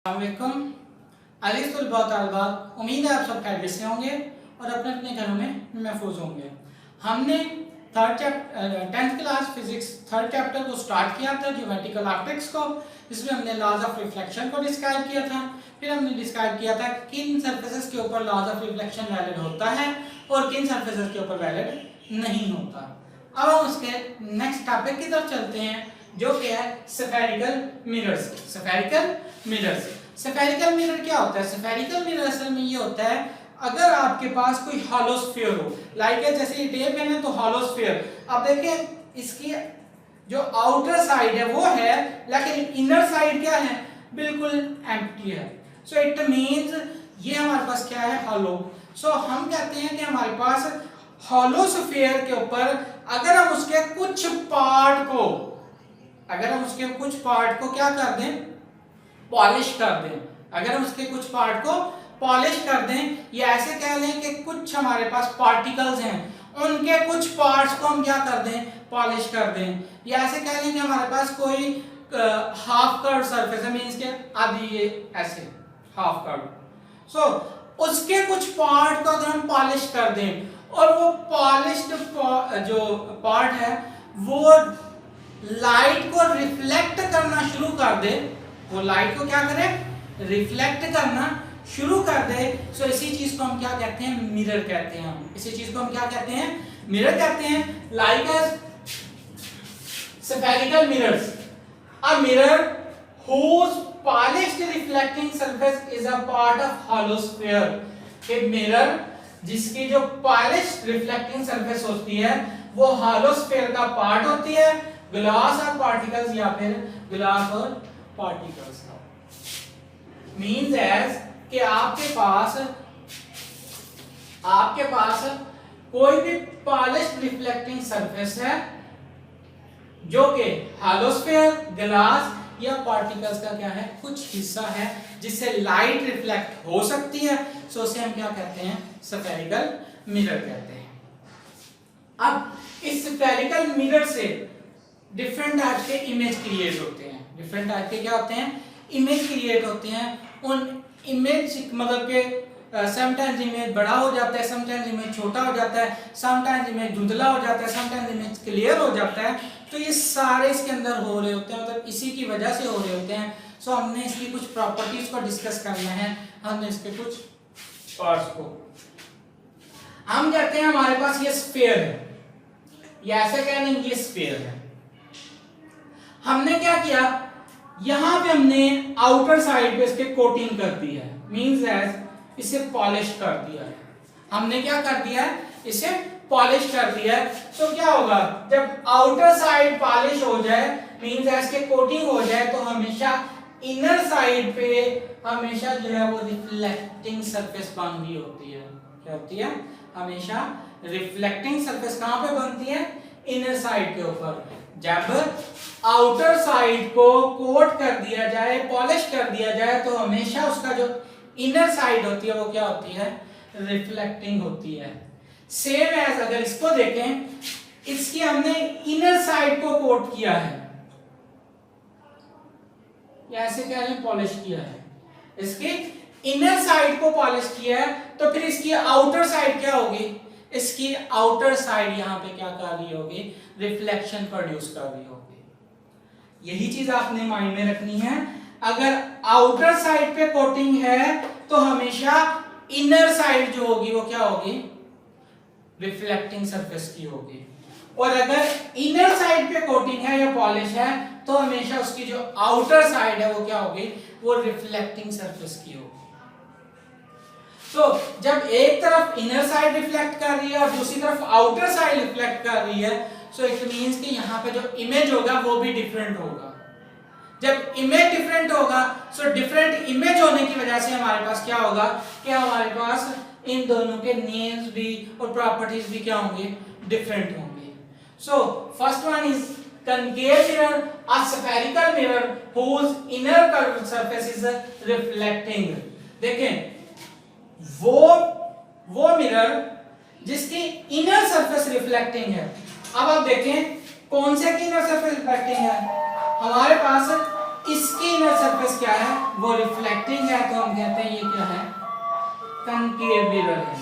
अस्सलामुअलैकुम अज़ीज़ तलबा व तालिबात, उम्मीद है आप सब खैरियत से होंगे और अपने अपने घरों में महफूज होंगे। हमने 10th class physics third chapter को स्टार्ट किया था, ज्योमेट्रिकल ऑप्टिक्स को। इसमें हमने लॉज ऑफ रिफ्लेक्शन को डिस्क्राइब किया था। फिर हमने डिस्क्राइब किया था किन सरफेसेस के ऊपर लॉज ऑफ रिफ्लेक्शन वैलिड होता है और किन सरफेसेस के ऊपर वैलिड नहीं होता। अब हम उसके नेक्स्ट टॉपिक की तरफ चलते हैं, जो कि है स्फेरिकल मिरर्स। स्फेरिकल मिरर क्या होता है? स्फेरिकल मिरर असल में ये होता है, अगर आपके पास कोई हॉलो स्फीयर हो, लाइक जैसे ये टेप है ना, तो हॉलो स्फीयर। अब देखें इसकी जो आउटर साइड है वो है, लेकिन इनर साइड क्या है? बिल्कुल एम्प्टी है। सो इट मींस ये हमारे पास क्या है? हॉलो। सो हम कहते हैं कि हमारे पास हॉलो स्फीयर के ऊपर अगर हम उसके कुछ पार्ट को क्या कर दें? पॉलिश कर दें। अगर हम उसके कुछ पार्ट को पॉलिश कर दें, या ऐसे कह लें कि कुछ हमारे पास पार्टिकल्स हैं, उनके कुछ पार्ट्स को हम क्या कर दें? पॉलिश कर दें। या ऐसे कह लें कि हमारे पास कोई हाफ कर्व सरफेस है, मींस के आधी ये ऐसे हाफ कर्व, सो उसके कुछ पार्ट को अगर हम पॉलिश कर दें और वो पॉलिश्ड जो पार्ट है वो लाइट को रिफ्लेक्ट करना शुरू कर दे, वो लाइट को क्या करे? रिफ्लेक्ट करना शुरू कर दे। सो इसी चीज को हम क्या कहते हैं? मिरर कहते हैं। हम इसी चीज को हम क्या कहते हैं? मिरर कहते हैं। Like as spherical mirrors, a mirror whose polished reflecting surface is a part of hollow sphere। एक मिरर जिसकी जो पॉलिश्ड रिफ्लेक्टिंग सरफेस होती है वो हॉलो स्फीयर का पार्ट होती है, ग्लास और पार्टिकल्स या फिर ग्लास और पार्टिकल्स का। मींस एज कि आपके पास कोई भी पॉलिश्ड रिफ्लेक्टिंग सरफेस है जो कि हॉलो स्फीयर, ग्लास या पार्टिकल्स का क्या है? कुछ हिस्सा है जिससे लाइट रिफ्लेक्ट हो सकती है। सो उसे हम क्या कहते हैं? स्फेरिकल मिरर कहते हैं। अब इस स्फेरिकल मिरर से डिफरेंट टाइप के इमेज क्रिएट होते हैं। डिफरेंट टाइप के क्या होते हैं? इमेज क्रिएट होते हैं। उन इमेज मतलब के समटाइम्स इमेज बड़ा हो जाता है, समटाइम्स इमेज छोटा हो जाता है, समटाइम्स इमेज धुंधला हो जाता है, समटाइम्स इमेज क्लियर हो जाता है। तो ये सारे इसके अंदर हो रहे होते हैं, मतलब इसी की वजह से हो रहे होते हैं। सो हमने इसकी कुछ प्रॉपर्टीज को डिस्कस करना है। हमने इसके कुछ पार्ट्स को हम कहते हैं हमारे पास ये स्फीयर है, या ऐसे कह लें ये स्फीयर है। हमने क्या किया? यहां पे हमने आउटर साइड पे इसके कोटिंग कर दी है, मींस एज इसे पॉलिश कर दिया है। हमने क्या कर दिया है? इसे पॉलिश कर दिया है। तो क्या होगा? जब आउटर साइड पॉलिश हो जाए, मींस एज के कोटिंग हो जाए, तो हमेशा इनर साइड पे हमेशा जो है वो रिफ्लेक्टिंग सरफेस बन रही होती है। क्या होती है? हमेशा रिफ्लेक्टिंग सरफेस कहां पे बनती है? इनर साइड के ऊपर। जब आउटर साइड को कोट कर दिया जाए, पॉलिश कर दिया जाए, तो हमेशा उसका जो इनर साइड होती है वो क्या होती है? रिफ्लेक्टिंग होती है। सेम एज अगर इसको देखें, इसकी हमने इनर साइड को कोट किया है, या ऐसे कह लें पॉलिश किया है, इसकी इनर साइड को पॉलिश किया है, तो फिर इसकी आउटर साइड क्या होगी? इसकी आउटर साइड यहां पे क्या कर रही होगी? रिफ्लेक्शन प्रोड्यूस कर रही होगी। यही चीज आपने माइंड में रखनी है। अगर आउटर साइड पे कोटिंग है तो हमेशा इनर साइड जो होगी वो क्या होगी? रिफ्लेक्टिंग सरफेस की होगी। और अगर इनर साइड पे कोटिंग है या पॉलिश है तो हमेशा उसकी जो आउटर साइड है वो क्या होगी? वो रिफ्लेक्टिंग सरफेस की होगी। तो जब एक तरफ इनर साइड रिफ्लेक्ट कर रही है और दूसरी तरफ आउटर साइड रिफ्लेक्ट कर रही है, सो इट मींस कि यहां पे जो इमेज होगा वो भी डिफरेंट होगा। जब इमेज डिफरेंट होगा, सो डिफरेंट इमेज होने की वजह से हमारे पास क्या होगा? कि हमारे पास इन दोनों के नेम्स भी और प्रॉपर्टीज भी क्या होंगे? डिफरेंट होंगे। So first one is concave mirror, a spherical mirror whose inner curved surface is reflecting। देखें वो मिरर जिसकी इनर सरफेस रिफ्लेक्टिंग है। अब आप देखें कौन से की इनर सरफेस रिफ्लेक्टिंग है? हमारे पास इसकी इनर सरफेस क्या है, वो रिफ्लेक्टिंग है, तो हम कहते हैं ये क्या है, कनकेव मिरर है।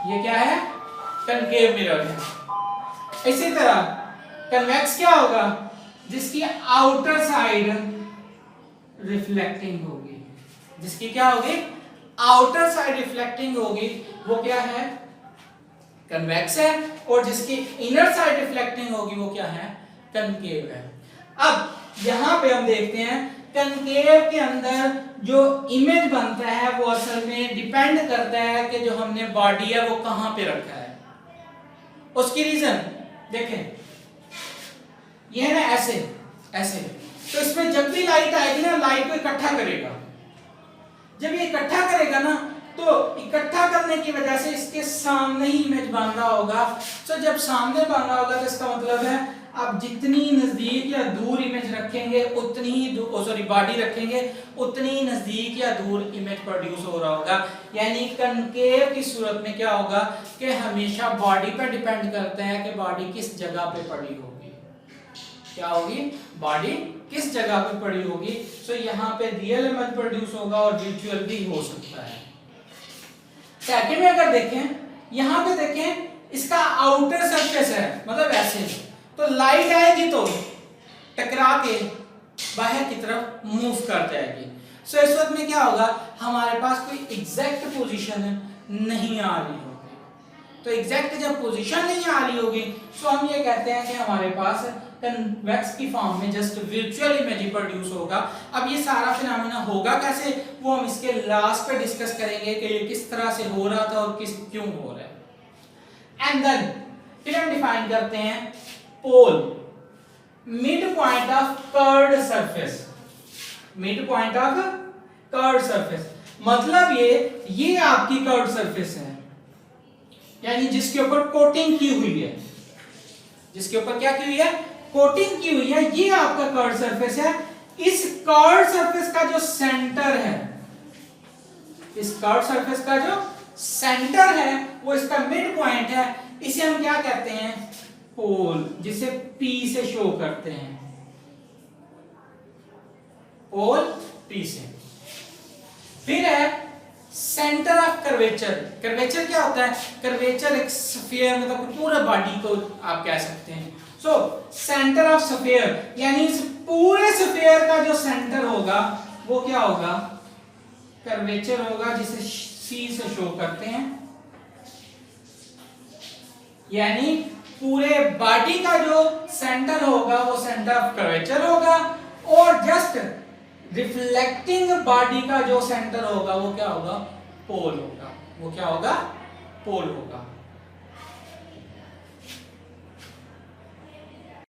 ये क्या है, कनकेव मिरर है। इसी तरह कन्वेक्स क्या होगा, जिसकी आउटर साइड रिफ्लेक्टिंग होगी, जिसकी क्या होगी, आउटर साइड रिफ्लेक्टिंग होगी, वो क्या है, कन्वेक्स है। और जिसकी इनर साइड रिफ्लेक्टिंग होगी वो क्या है, कनकेव है। अब यहां पे हम देखते हैं कनकेव के अंदर जो इमेज बनता है वो असल में डिपेंड करता है कि जो हमने बॉडी है वो कहां पे रखा है। उसकी रीजन देखें, ये है ना ऐसे ऐसे, तो इसमें जब भी लाइट आएगी ना, लाइट को इकट्ठा करेगा। जब ये इकट्ठा करेगा ना, तो इकट्ठा करने की वजह से इसके सामने ही इमेज बन रहा होगा। तो जब सामने बन रहा होगा तो इसका मतलब है आप जितनी नजदीक या दूर इमेज रखेंगे उतनी ही बॉडी रखेंगे, उतनी ही नजदीक या दूर इमेज प्रोड्यूस हो रहा होगा। यानी कनकेव की सूरत में क्या होगा कि हमेशा बॉडी पर डिपेंड करता है कि बॉडी किस जगह पे पड़ी होगी, क्या होगी, बॉडी किस जगह पे पड़ी होगी। सो यहाँ पे रियल इमेज प्रोड्यूस होगा और वर्चुअल भी हो सकता है। सेकंड में अगर देखें, यहाँ पे देखें इसका आउटर सरफेस है, मतलब ऐसे, तो लाइट आएगी तो टकरा के बाहर की तरफ मूव कर जाएगी। सो इस वक्त में क्या होगा, हमारे पास कोई एग्जैक्ट पोजीशन नहीं आ रही होगी। तो एग्जैक्ट जब पोजीशन नहीं आ रही होगी तो हम ये कहते हैं कि हमारे पास कन्वेक्स की फॉर्म में जस्ट वर्चुअल इमेज प्रोड्यूस होगा। अब ये सारा फिनोमेना होगा कैसे, वो हम इसके लास्ट पे डिस्कस करेंगे कि ये किस तरह से हो रहा था और किस क्यों हो रहा है। एंड देन फिर हम डिफाइन करते हैं pole, mid point of curved surface, mid point of curved surface, मतलब ये आपकी कर्व्ड सरफेस है, यानी जिसके ऊपर कोटिंग की हुई है, जिसके ऊपर क्या की हुई है, कोटिंग की हुई है, ये आपका कर्व्ड सरफेस है। इस कर्व्ड सरफेस का जो सेंटर है, इस कर्व्ड सरफेस का जो सेंटर है वो इसका मिड पॉइंट है, इसे हम क्या कहते हैं, पोल, जिसे P से शो करते हैं, पोल P से। फिर है सेंटर ऑफ कर्वेचर। कर्वेचर क्या होता है, कर्वेचर एक स्फीयर मतलब पूरे बॉडी को आप कह सकते हैं। सो सेंटर ऑफ स्फीयर, यानी इस पूरे स्फीयर का जो सेंटर होगा वो क्या होगा, कर्वेचर होगा, जिसे C से शो करते हैं। यानी पूरे बॉडी का जो सेंटर होगा वो सेंटर ऑफ कर्वेचर होगा, और जस्ट रिफ्लेक्टिंग बॉडी का जो सेंटर होगा वो क्या होगा, पोल होगा, वो क्या होगा, पोल होगा।